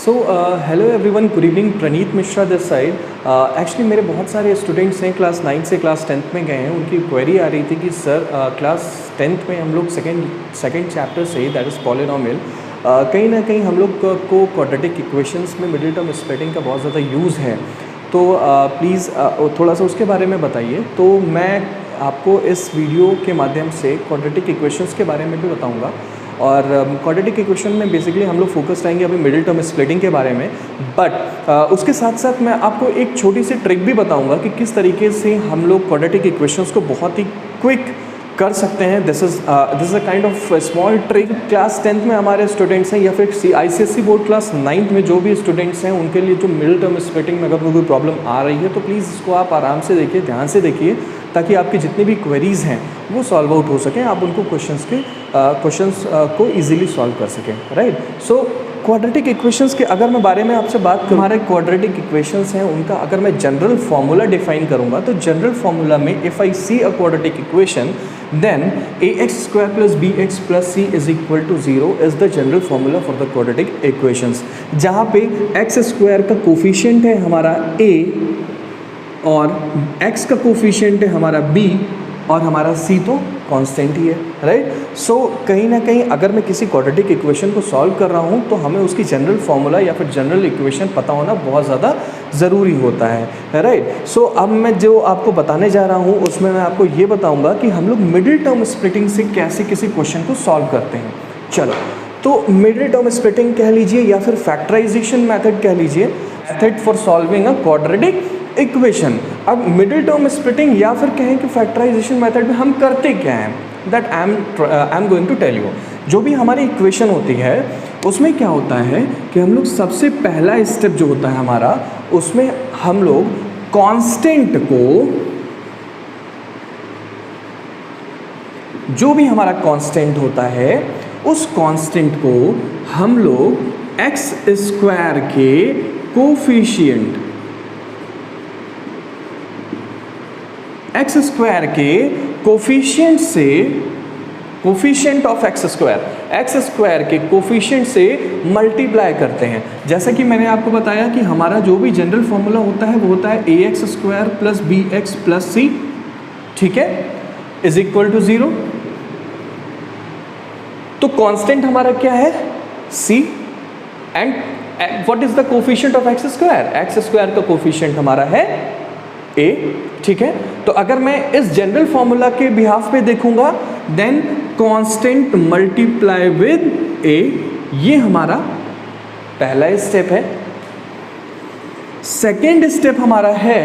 So hello everyone, good evening. Praneet Mishra this side. Actually मेरे बहुत सारे स्टूडेंट्स हैं क्लास 9 से क्लास 10th में गए हैं। उनकी क्वेरी आ रही थी कि सर क्लास 10th में हम लोग second chapter say that is polynomial कहीं ना कहीं हम लोग को क्वाड्रेटिक इक्वेशंस में मिडिल टर्म स्प्लिटिंग का बहुत ज़्यादा यूज़ है, तो प्लीज़ थोड़ा सा उसके बारे में बताइए। तो मैं आपको इस वीडियो के माध्यम से क्वाड्रेटिक इक्वेशंस के बारे में भी बताऊंगा। और क्वाड्रेटिक इक्वेशन में बेसिकली हम लोग फोकस रहेंगे अभी मिडिल टर्म स्प्लिटिंग के बारे में, बट उसके साथ साथ मैं आपको एक छोटी सी ट्रिक भी बताऊंगा कि किस तरीके से हम लोग क्वाड्रेटिक इक्वेशंस को बहुत ही क्विक कर सकते हैं। This is a kind of small trick. Class 10th में हमारे स्टूडेंट्स हैं या फिर ICSE बोर्ड क्लास 9th में जो भी स्टूडेंट्स हैं उनके लिए जो मिडिल टर्म स्प्लिटिंग में अगर कोई प्रॉब्लम आ रही है तो प्लीज़ इसको आप आराम से देखिए, ध्यान से देखिए, ताकि आपकी जितनी भी क्वेरीज़ हैं वो सॉल्व आउट हो सकें, आप उनको क्वेश्चंस को इजीली सॉल्व कर सकें, राइट। सो क्वाड्रेटिक इक्वेशंस के अगर मैं बारे में आपसे बात करूँ, हमारे क्वाड्रेटिक इक्वेशंस हैं उनका अगर मैं जनरल फार्मूला डिफाइन करूँगा तो जनरल फार्मूला में if I see a quadratic equation then ax² plus bx plus c is equal to 0 is the general formula for the quadratic equations, जहाँ पे x² का कोफिशिएंट है हमारा a और x का कोफिशिएंट है हमारा b और हमारा c तो कांस्टेंट ही है, राइट। सो कहीं ना कहीं अगर मैं किसी क्वाड्रेटिक इक्वेशन को सॉल्व कर रहा हूँ तो हमें उसकी जनरल फार्मूला या फिर जनरल इक्वेशन पता होना बहुत ज़्यादा ज़रूरी होता है, राइट। सो अब मैं जो आपको बताने जा रहा हूँ उसमें मैं आपको ये बताऊँगा कि हम लोग मिडिल टर्म स्प्लिटिंग से कैसे किसी क्वेश्चन को सॉल्व करते हैं। चलो, तो मिडिल टर्म स्प्लिटिंग कह लीजिए या फिर फैक्टराइजेशन मेथड कह लीजिए, method for solving a quadratic equation. अब मिडिल टर्म स्प्लिटिंग या फिर कहें कि फैक्टराइजेशन मेथड में हम करते क्या हैं, that I am going to tell you. जो भी हमारी इक्वेशन होती है उसमें क्या होता है कि हम लोग सबसे पहला स्टेप जो होता है हमारा, उसमें हम लोग कांस्टेंट को, जो भी हमारा कांस्टेंट होता है उस कांस्टेंट को हम लोग x² के कोफिशिएंट, x² के कोफिशिएंट से, कोफिशिएंट ऑफ x² के कोफिशिएंट से मल्टीप्लाई करते हैं। जैसा कि मैंने आपको बताया कि हमारा जो भी जनरल फॉर्मूला होता है वो होता है ax² plus bx plus c, ठीक है, इज इक्वल टू 0। तो कांस्टेंट हमारा क्या है, c, and what is the coefficient of x² का कोफिशिएंट हमारा है a, ठीक है। तो अगर मैं इस जनरल फॉर्मूला के बिहाफ पे देखूंगा, then constant multiply with a, ये हमारा पहला स्टेप है। सेकेंड स्टेप हमारा है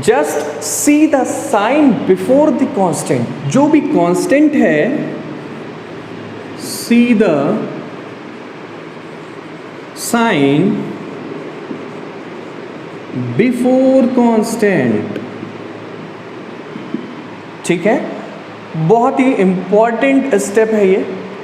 just see the sign before the constant. जो भी कांस्टेंट है, see the sign before constant, ठीक है। बहुत ही इंपॉर्टेंट स्टेप है ये,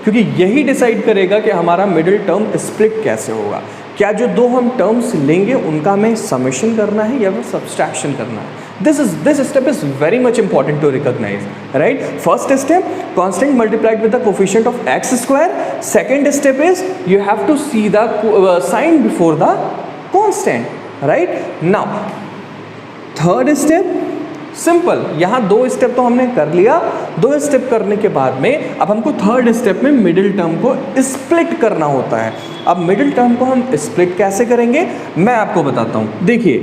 क्योंकि यही डिसाइड करेगा कि हमारा मिडिल टर्म स्प्लिट कैसे होगा। क्या जो दो हम टर्म्स लेंगे उनका हमें समेशन करना है या फिर सब्सट्रैक्शन करना है। This step is very much important to recognise, right. First step, constant multiplied with the coefficient of x²। Second step is you have to see the sign before the constant, right. Now third step, simple, यहाँ दो step तो हमने कर लिया। दो step करने के बाद में अब हमको थर्ड स्टेप में मिडिल टर्म को स्प्लिट करना होता है। अब मिडिल टर्म को हम स्प्लिट कैसे करेंगे मैं आपको बताता हूँ। देखिए,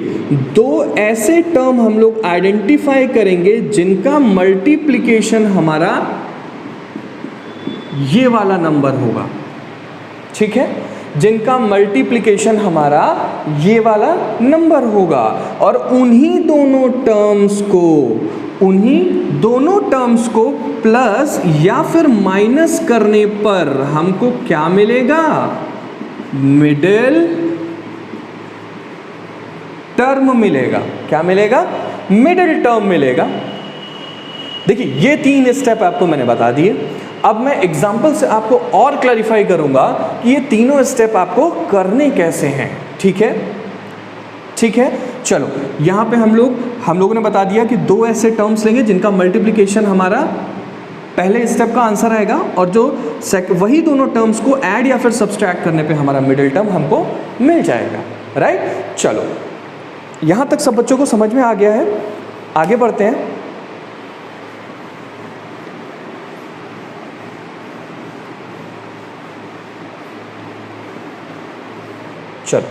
दो ऐसे टर्म हम लोग आइडेंटिफाई करेंगे जिनका मल्टीप्लिकेशन हमारा ये वाला नंबर होगा, ठीक है, जिनका मल्टीप्लिकेशन हमारा ये वाला नंबर होगा। और उन्हीं दोनों टर्म्स को प्लस या फिर माइनस करने पर हमको क्या मिलेगा, मिडिल टर्म मिलेगा। क्या मिलेगा, मिडिल टर्म मिलेगा। देखिए, ये तीन स्टेप आपको मैंने बता दिए। अब मैं एग्जाम्पल से आपको और क्लैरिफाई करूंगा कि ये तीनों स्टेप आपको करने कैसे हैं, ठीक है, ठीक है। चलो, यहाँ पे हम लोगों ने बता दिया कि दो ऐसे टर्म्स लेंगे जिनका मल्टीप्लिकेशन हमारा पहले स्टेप का आंसर आएगा और जो वही दोनों टर्म्स को ऐड या फिर सब्सट्रैक्ट करने पे हमारा मिडिल टर्म हमको मिल जाएगा, राइट। चलो यहाँ तक सब बच्चों को समझ में आ गया है, आगे बढ़ते हैं। चलो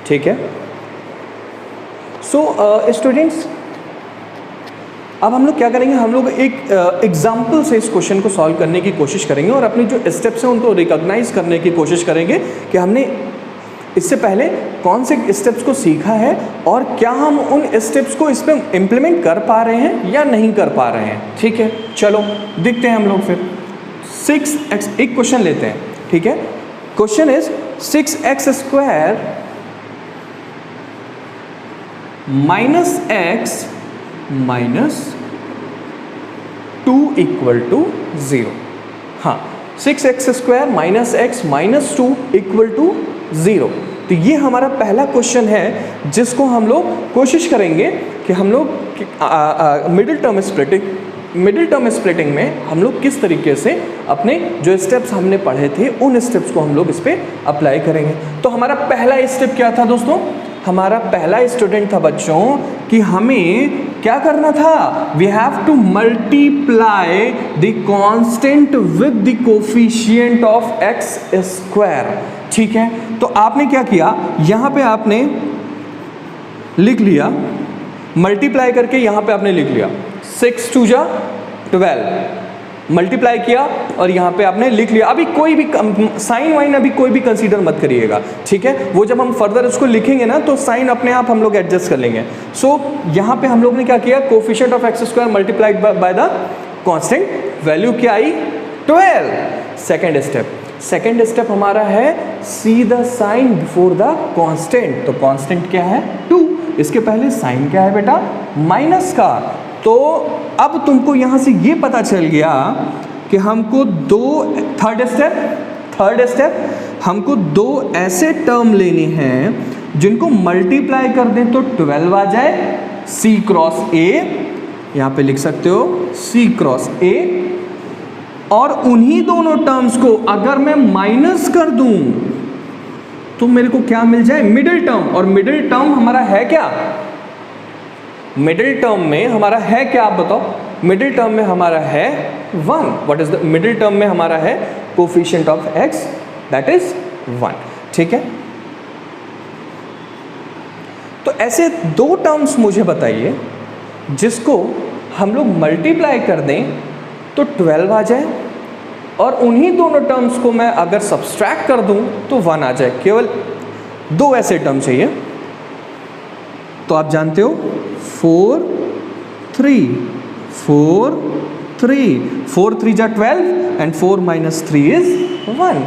ठीक है। सो स्टूडेंट्स, अब हम लोग क्या करेंगे, हम लोग एक एग्जाम्पल से इस क्वेश्चन को सॉल्व करने की कोशिश करेंगे और अपने जो स्टेप्स हैं उनको रिकॉग्नाइज करने की कोशिश करेंगे कि हमने इससे पहले कौन से स्टेप्स को सीखा है और क्या हम उन स्टेप्स को इस पर इम्प्लीमेंट कर पा रहे हैं या नहीं कर पा रहे हैं। ठीक है, चलो दिखते हैं हम लोग फिर। 6x, एक क्वेश्चन लेते हैं, ठीक है। Question is 6x square minus x minus 2 equal to 0। हाँ, 6x square minus X minus 2 equal to 0। तो ये हमारा पहला क्वेश्चन है जिसको हम लोग कोशिश करेंगे कि हम लोग मिडिल टर्म स्प्लिटिंग में हम लोग किस तरीके से अपने जो स्टेप्स हमने पढ़े थे उन स्टेप्स को हम लोग इस पर अप्लाई करेंगे। तो हमारा पहला स्टेप क्या था दोस्तों? हमारा पहला स्टूडेंट था बच्चों कि हमें क्या करना था, we have to multiply the constant with the coefficient of X square. ठीक है, तो आपने क्या किया, यहां पे आपने लिख लिया, मल्टीप्लाई करके यहां पे आपने लिख लिया 6 2 जा 12, मल्टीप्लाई किया और यहाँ पे आपने लिख लिया। अभी कोई भी साइन वाइन अभी कोई भी कंसीडर मत करिएगा, ठीक है। वो जब हम फर्दर इसको लिखेंगे ना तो साइन अपने आप हम लोग एडजस्ट कर लेंगे। सो यहाँ पे हम लोग ने क्या किया, coefficient of X square multiplied by the constant, value क्या आई 12। सेकेंड स्टेप हमारा है see the sign before the constant. तो कांस्टेंट क्या है 2, इसके पहले साइन क्या है बेटा माइनस का। तो अब तुमको यहां से ये पता चल गया कि हमको थर्ड स्टेप हमको 2 ऐसे टर्म लेने हैं जिनको मल्टीप्लाई कर दें तो 12 आ जाए, C क्रॉस A, यहां पे लिख सकते हो C क्रॉस A, और उन्हीं दोनों टर्म्स को अगर मैं माइनस कर दूं तो मेरे को क्या मिल जाए, मिडिल टर्म। और मिडिल टर्म हमारा है क्या, मिडिल टर्म में हमारा है क्या, आप बताओ। मिडिल टर्म में हमारा है 1। What is the middle term में हमारा है coefficient of x, that is 1। ठीक है, तो ऐसे 2 टर्म्स मुझे बताइए जिसको हम लोग मल्टीप्लाई कर दें तो 12 आ जाए और उन्हीं दोनों टर्म्स को मैं अगर सब्सट्रैक्ट कर दूं तो 1 आ जाए। केवल 2 ऐसे टर्म चाहिए। तो आप जानते हो 4 3 4 3 जा 12 एंड 4 माइनस 3 इज 1।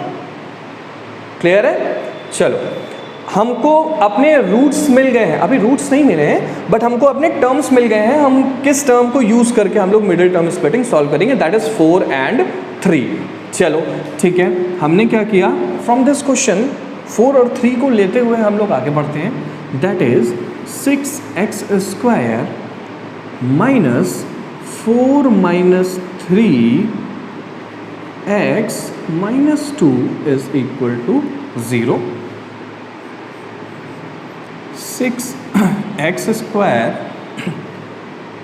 क्लियर है? चलो, हमको अपने रूट्स मिल गए हैं, अभी रूट्स नहीं मिले हैं बट हमको अपने टर्म्स मिल गए हैं। हम किस टर्म को यूज करके हम लोग मिडिल टर्म स्प्लिटिंग सॉल्व करेंगे, दैट इज 4 and 3। चलो ठीक है, हमने क्या किया, फ्रॉम दिस क्वेश्चन 4 और 3 को लेते हुए हम लोग आगे बढ़ते हैं। That is 6x square minus 4 minus 3x minus 2 is equal to 0। 6x square,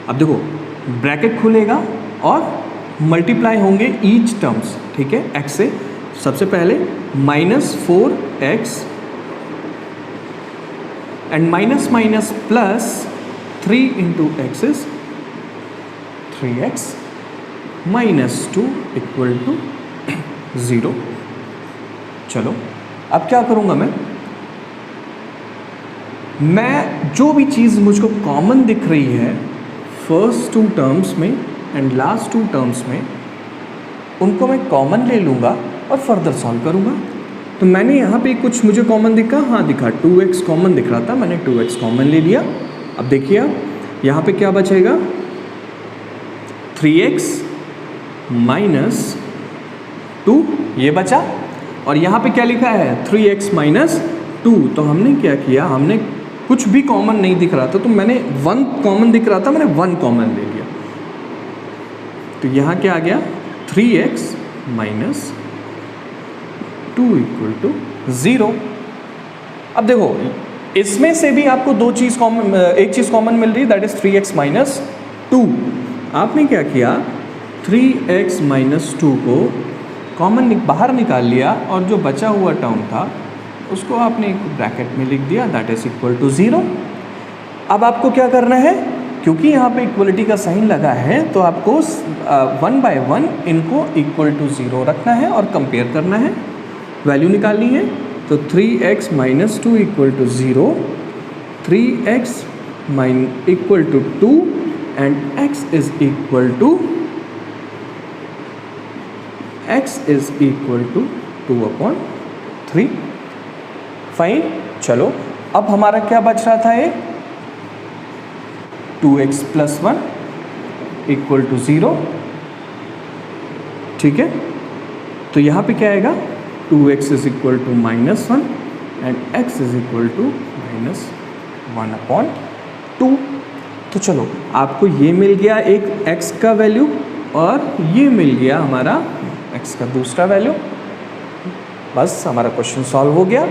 अब देखो ब्रैकेट खुलेगा और मल्टीप्लाई होंगे ईच टर्म्स, ठीक है, x से। सबसे पहले minus 4x and minus minus plus 3 into x is 3x minus 2 equal to 0। चलो, अब क्या करूँगा मैं जो भी चीज़ मुझको कॉमन दिख रही है फर्स्ट 2 टर्म्स में एंड लास्ट 2 टर्म्स में, उनको मैं कॉमन ले लूँगा और फर्दर सॉल्व करूँगा। तो मैंने यहाँ पे कुछ मुझे कॉमन दिखा, हाँ दिखा, 2x कॉमन दिख रहा था, मैंने 2x कॉमन ले लिया। अब देखिए यहाँ पे क्या बचेगा, 3x माइनस 2 ये बचा, और यहाँ पे क्या लिखा है 3x माइनस 2। तो हमने क्या किया, हमने कुछ भी कॉमन नहीं दिख रहा था, तो मैंने 1 कॉमन दिख रहा था, मैंने 1 कॉमन ले लिया। तो यहाँ क्या आ गया 3x माइनस 2 इक्वल टू 0। अब देखो इसमें से भी आपको एक चीज़ कॉमन मिल रही है, दैट इज 3x माइनस 2। आपने क्या किया 3x माइनस 2 को कॉमन बाहर निकाल लिया और जो बचा हुआ टर्म था उसको आपने एक ब्रैकेट में लिख दिया, दैट इज इक्वल टू 0। अब आपको क्या करना है, क्योंकि यहाँ पे इक्वलिटी का साइन लगा है तो आपको 1 बाय 1 इनको इक्वल टू 0 रखना है और कंपेयर करना है, वैल्यू निकालनी है। तो 3x minus 2 equal to 0, 3x equal to 2 and x is equal to 2/3। Fine, चलो अब हमारा क्या बच रहा था, ये 2x प्लस 1 इक्वल टू 0। ठीक है, तो यहाँ पे क्या आएगा 2x is equal to -1 and x is equal to -1/2। तो चलो आपको ये मिल गया एक x का वैल्यू और ये मिल गया हमारा x का दूसरा वैल्यू। बस हमारा क्वेश्चन सॉल्व हो गया।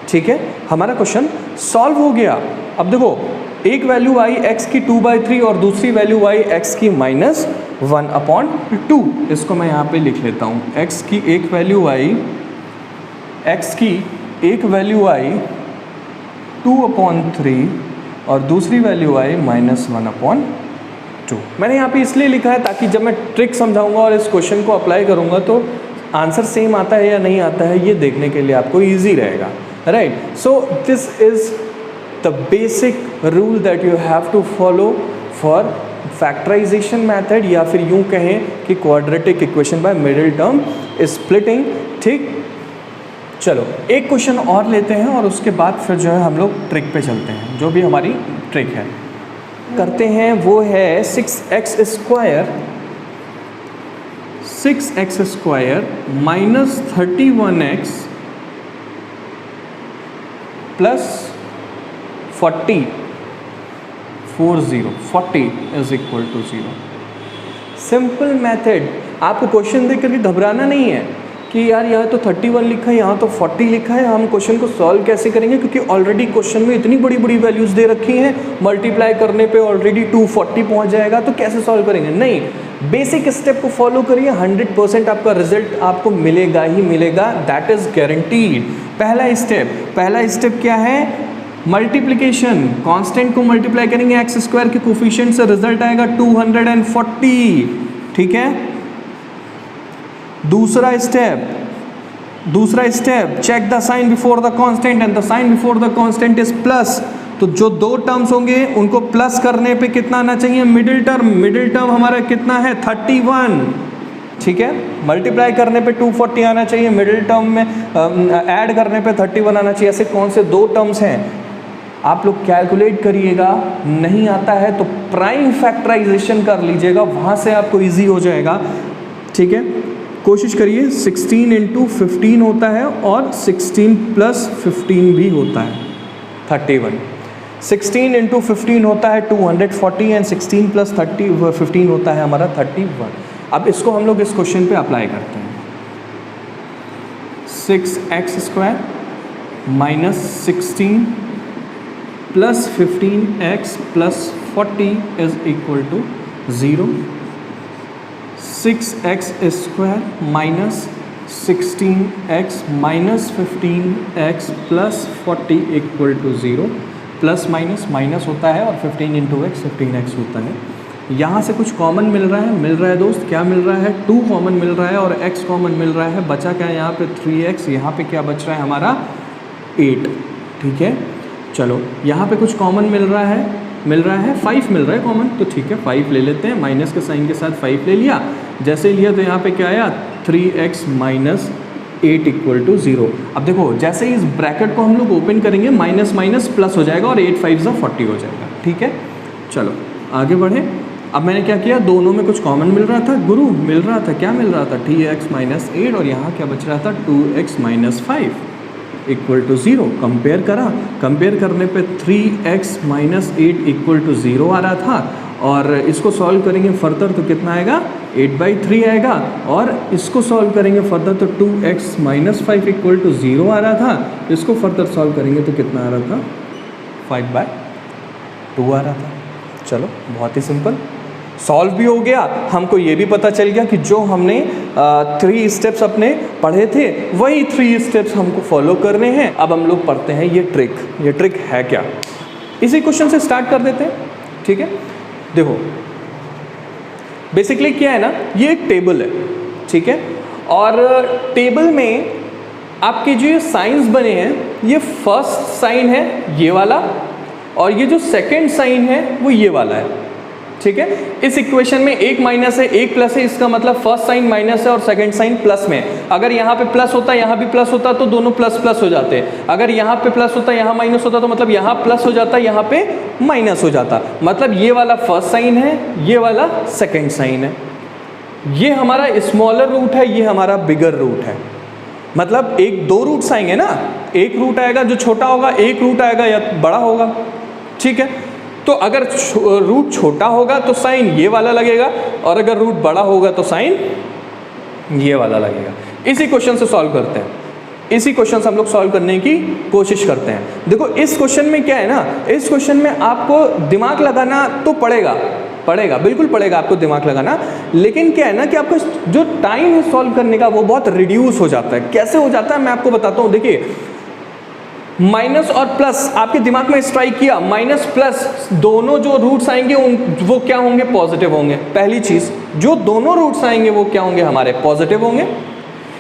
ठीक है, हमारा क्वेश्चन सॉल्व हो गया। अब देखो एक वैल्यू आई x की 2/3 और दूसरी वैल्यू आई x की -1/2। इसको मैं यहाँ पे लिख लेता हूँ, x की एक वैल्यू आई 2/3 और दूसरी वैल्यू आई -1/2। मैंने यहाँ पे इसलिए लिखा है ताकि जब मैं ट्रिक समझाऊंगा और इस क्वेश्चन को अप्लाई करूँगा तो आंसर सेम आता है या नहीं आता है ये देखने के लिए आपको ईजी रहेगा, right. So this is the basic rule that you have to follow for factorisation method, या फिर यूँ कहें कि quadratic equation by middle term splitting. ठीक, चलो एक क्वेश्चन और लेते हैं और उसके बाद फिर जो है हम लोग ट्रिक पे चलते हैं। जो भी हमारी ट्रिक है करते हैं वो है 6x square minus 31x plus 40 is equal to 0। Simple method. आपको क्वेश्चन देख करके घबराना नहीं है कि यार यहाँ तो 31 लिखा है, यहाँ तो 40 लिखा है, हम क्वेश्चन को सॉल्व कैसे करेंगे, क्योंकि ऑलरेडी क्वेश्चन में इतनी बड़ी बड़ी वैल्यूज दे रखी हैं, मल्टीप्लाई करने पे ऑलरेडी 240 पहुँच जाएगा, तो कैसे सॉल्व करेंगे। नहीं, बेसिक स्टेप को फॉलो करिए, 100% आपका रिजल्ट आपको मिलेगा ही मिलेगा, दैट इज गारंटीड। पहला स्टेप क्या है, मल्टीप्लिकेशन। कांस्टेंट को मल्टीप्लाई करेंगे एक्स स्क्वायर के कोफिशिएंट से, रिजल्ट आएगा 240। ठीक है, दूसरा step check the sign before the constant and the sign before the constant is plus. तो जो दो टर्म्स होंगे उनको प्लस करने पे कितना आना चाहिए, मिडिल टर्म हमारा कितना है 31। ठीक है, मल्टीप्लाई करने पे 240 आना चाहिए, मिडिल टर्म में ऐड करने पे 31 आना चाहिए। ऐसे कौन से दो टर्म्स हैं आप लोग कैलकुलेट करिएगा, नहीं आता है तो प्राइम फैक्टराइजेशन कर लीजिएगा, वहाँ से आपको ईजी हो जाएगा। ठीक है, कोशिश करिए। 16 × 15 होता है और 16 + 15 भी होता है 31। 16 × 15 होता है 240 एंड 16 + 15 होता है हमारा 31। अब इसको हम लोग इस क्वेश्चन पे अप्लाई करते हैं। 6x square minus 16 + 15x + 40 is equal to 0। 6x square minus 16x minus 15x + 40 equal to 0। Plus minus होता है और 15 × x 15x होता है। यहाँ से कुछ कॉमन मिल रहा है दोस्त, क्या मिल रहा है, 2 कॉमन मिल रहा है और x कॉमन मिल रहा है। बचा क्या है यहाँ पे 3x, यहाँ पे क्या बच रहा है हमारा 8। ठीक है, चलो यहाँ पे कुछ कॉमन मिल रहा है 5 मिल रहा है कॉमन, तो ठीक है 5 ले लेते हैं। माइनस के साइन के साथ 5 ले लिया, जैसे लिया तो यहाँ पे क्या आया 3x माइनस 8 इक्वल टू 0। अब देखो जैसे ही इस ब्रैकेट को हम लोग ओपन करेंगे माइनस प्लस हो जाएगा और 8 × 5 = 40 हो जाएगा। ठीक है, चलो आगे बढ़े। अब मैंने क्या किया, दोनों में कुछ कॉमन मिल रहा था गुरु, क्या मिल रहा था 3x माइनस 8 और यहाँ क्या बच रहा था 2x minus 5। Equal to 0, compare करा, कंपेयर करने पे 3x माइनस 8 इक्वल टू 0 आ रहा था, और इसको सॉल्व करेंगे फर्दर तो कितना आएगा, 8/3 आएगा, और इसको सॉल्व करेंगे फर्दर तो 2x माइनस 5 इक्वल टू 0 आ रहा था, इसको फर्दर सॉल्व करेंगे तो कितना आ रहा था, 5/2 आ रहा था। चलो बहुत ही सिंपल, सॉल्व भी हो गया, हमको ये भी पता चल गया कि जो हमने 3 स्टेप्स अपने पढ़े थे वही 3 स्टेप्स हमको फॉलो करने हैं। अब हम लोग पढ़ते हैं ये ट्रिक है क्या, इसी क्वेश्चन से स्टार्ट कर देते हैं। ठीक है, देखो बेसिकली क्या है ना, ये एक टेबल है, ठीक है, और टेबल में आपके जो ये साइंस बने हैं, ये फर्स्ट साइन है ये वाला, और ये जो सेकंड साइन है वो ये वाला है। ठीक है, इस इक्वेशन में एक माइनस है एक प्लस है, इसका मतलब फर्स्ट साइन माइनस है और सेकंड साइन प्लस में। अगर यहाँ पे प्लस होता यहाँ भी प्लस होता तो दोनों प्लस प्लस हो जाते, अगर यहाँ पे प्लस होता यहाँ माइनस होता तो मतलब यहाँ प्लस हो जाता यहाँ पे माइनस हो जाता। मतलब ये वाला फर्स्ट साइन है, ये वाला सेकंड साइन है, ये हमारा स्मॉलर रूट है, ये हमारा बिगर रूट है। मतलब एक दो रूट्स आएंगे ना, एक रूट आएगा जो छोटा होगा, एक रूट आएगा या बड़ा होगा। ठीक है, तो अगर रूट छोटा होगा तो साइन ये वाला लगेगा, और अगर रूट बड़ा होगा तो साइन ये वाला लगेगा। इसी क्वेश्चन से सॉल्व करते हैं, इसी क्वेश्चन से हम लोग सॉल्व करने की कोशिश करते हैं। देखो इस क्वेश्चन में क्या है ना, इस क्वेश्चन में आपको दिमाग लगाना तो पड़ेगा, बिल्कुल पड़ेगा आपको दिमाग लगाना, लेकिन क्या है ना कि आपका जो टाइम है सॉल्व करने का वो बहुत रिड्यूस हो जाता है। कैसे हो जाता है मैं आपको बताता हूँ। देखिए माइनस और प्लस आपके दिमाग में स्ट्राइक किया, माइनस प्लस दोनों जो रूट्स आएंगे वो क्या होंगे, पॉजिटिव होंगे। पहली चीज, जो दोनों रूट्स आएंगे वो क्या होंगे, हमारे पॉजिटिव होंगे।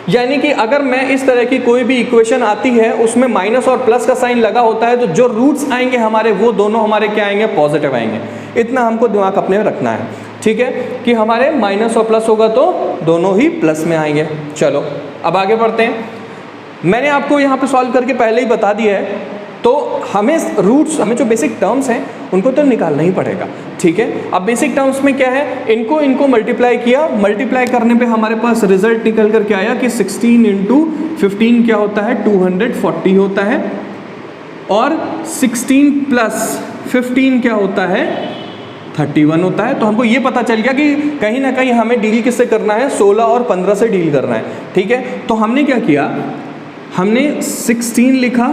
यानी कि अगर मैं इस तरह की कोई भी इक्वेशन आती है उसमें माइनस और प्लस का साइन लगा होता है, तो जो रूट्स आएंगे हमारे वो दोनों हमारे क्या आएंगे, पॉजिटिव आएंगे। इतना हमको दिमाग अपने रखना है। ठीक है, कि हमारे माइनस और प्लस होगा तो दोनों ही प्लस में आएंगे। चलो अब आगे बढ़ते हैं। मैंने आपको यहाँ पे सॉल्व करके पहले ही बता दिया है, तो हमें रूट्स, हमें जो बेसिक टर्म्स हैं उनको तो निकालना ही पड़ेगा। ठीक है, अब बेसिक टर्म्स में क्या है, इनको मल्टीप्लाई किया, मल्टीप्लाई करने पे हमारे पास रिजल्ट निकल कर क्या आया कि 16 × 15 क्या होता है, 240 होता है, और 16 + 15 क्या होता है, 31 होता है। तो हमको ये पता चल गया कि कहीं ना कहीं हमें डील किससे करना है, 16 और 15 से डील करना है। ठीक है, तो हमने क्या किया, हमने 16 लिखा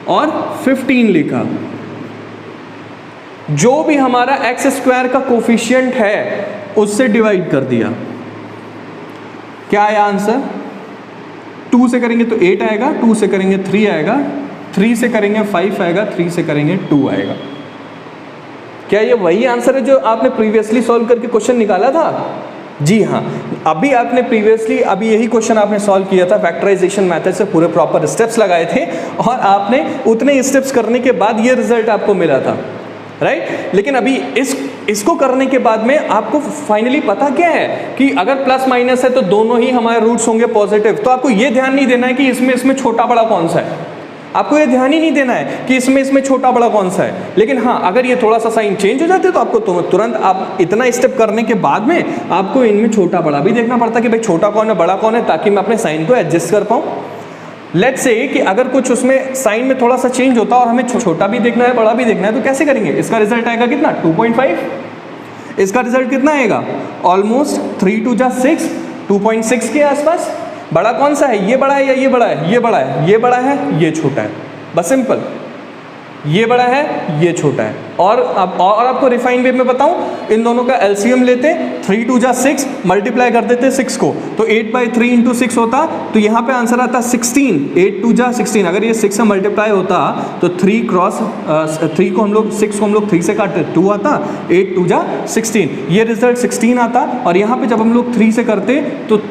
और 15 लिखा, जो भी हमारा x² का कोफिशिएंट है उससे डिवाइड कर दिया। क्या आया आंसर, 2 से करेंगे तो 8 आएगा, 2 से करेंगे 3 आएगा, 3 से करेंगे 5 आएगा, 3 से करेंगे 2 आएगा। क्या ये वही आंसर है जो आपने प्रीवियसली सॉल्व करके क्वेश्चन निकाला था? जी हाँ, अभी आपने प्रीवियसली अभी यही क्वेश्चन आपने सॉल्व किया था, फैक्टराइजेशन मेथड से पूरे प्रॉपर स्टेप्स लगाए थे, और आपने उतने स्टेप्स करने के बाद ये रिजल्ट आपको मिला था, राइट। लेकिन अभी इसको करने के बाद में आपको फाइनली पता क्या है कि अगर प्लस माइनस है तो दोनों ही हमारे रूट्स होंगे पॉजिटिव। तो आपको ये ध्यान नहीं देना है कि इसमें छोटा बड़ा कौन सा है, आपको ये ध्यान ही नहीं देना है कि इसमें छोटा बड़ा कौन सा है। लेकिन हाँ, अगर ये थोड़ा सा साइन चेंज हो जाते तो आपको तुरंत आप इतना स्टेप करने के बाद में आपको इनमें छोटा बड़ा भी देखना पड़ता कि भाई छोटा कौन है बड़ा कौन है, ताकि मैं अपने साइन को एडजस्ट कर पाऊँ। लेट्स से कि अगर कुछ उसमें साइन में थोड़ा सा चेंज होता और हमें छोटा भी देखना है बड़ा भी देखना है, तो कैसे करेंगे? इसका रिजल्ट आएगा कितना, 2.5। इसका रिजल्ट कितना आएगा, ऑलमोस्ट 3 × 2 = 6, 2.6 के आसपास। बड़ा कौन सा है, ये बड़ा है या ये बड़ा है? ये बड़ा है, ये बड़ा है, ये छोटा है, बस सिंपल। ये बड़ा है, ये छोटा है। और आपको रिफाइन वे में बताऊं, इन दोनों का एलसीएम लेते, 3 × 2 = 6, मल्टीप्लाई कर देते 6 को, तो 8/3 × 6 होता, तो यहाँ पे आंसर आता 16। 8 × 2 = 16, अगर ये 6 से मल्टीप्लाई होता तो 3 × 3 को हम लोग 6 को हम लोग 3 से काटते 2 आता, 8 × 2 = 16, ये रिजल्ट 16 आता। और यहाँ पे जब हम लोग 3 से करते तो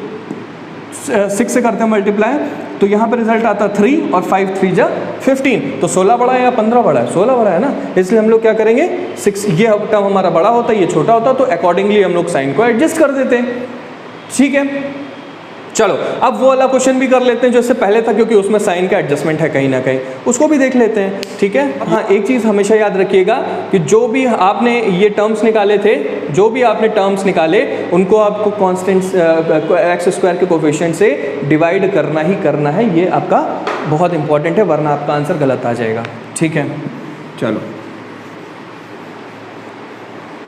6 से करते हैं मल्टीप्लाई, तो यहाँ पे रिजल्ट आता 3 और 5 × 3 = 15। तो 16 बड़ा है या 15 बड़ा है? 16 बड़ा है ना, इसलिए हम लोग क्या करेंगे, 6, ये टर्म हमारा बड़ा होता है, ये छोटा होता, तो अकॉर्डिंगली हम लोग साइन को एडजस्ट कर देते हैं। ठीक है, चलो अब वो वाला क्वेश्चन भी कर लेते हैं जो इससे पहले था, क्योंकि उसमें साइन का एडजस्टमेंट है कहीं ना कहीं, उसको भी देख लेते हैं। ठीक है, हाँ एक चीज़ हमेशा याद रखिएगा कि जो भी आपने ये टर्म्स निकाले थे, जो भी आपने टर्म्स निकाले उनको आपको कांस्टेंट x² के कोफिशिएंट से डिवाइड करना ही करना है, ये आपका बहुत इंपॉर्टेंट है, वरना आपका आंसर गलत आ जाएगा। ठीक है, चलो।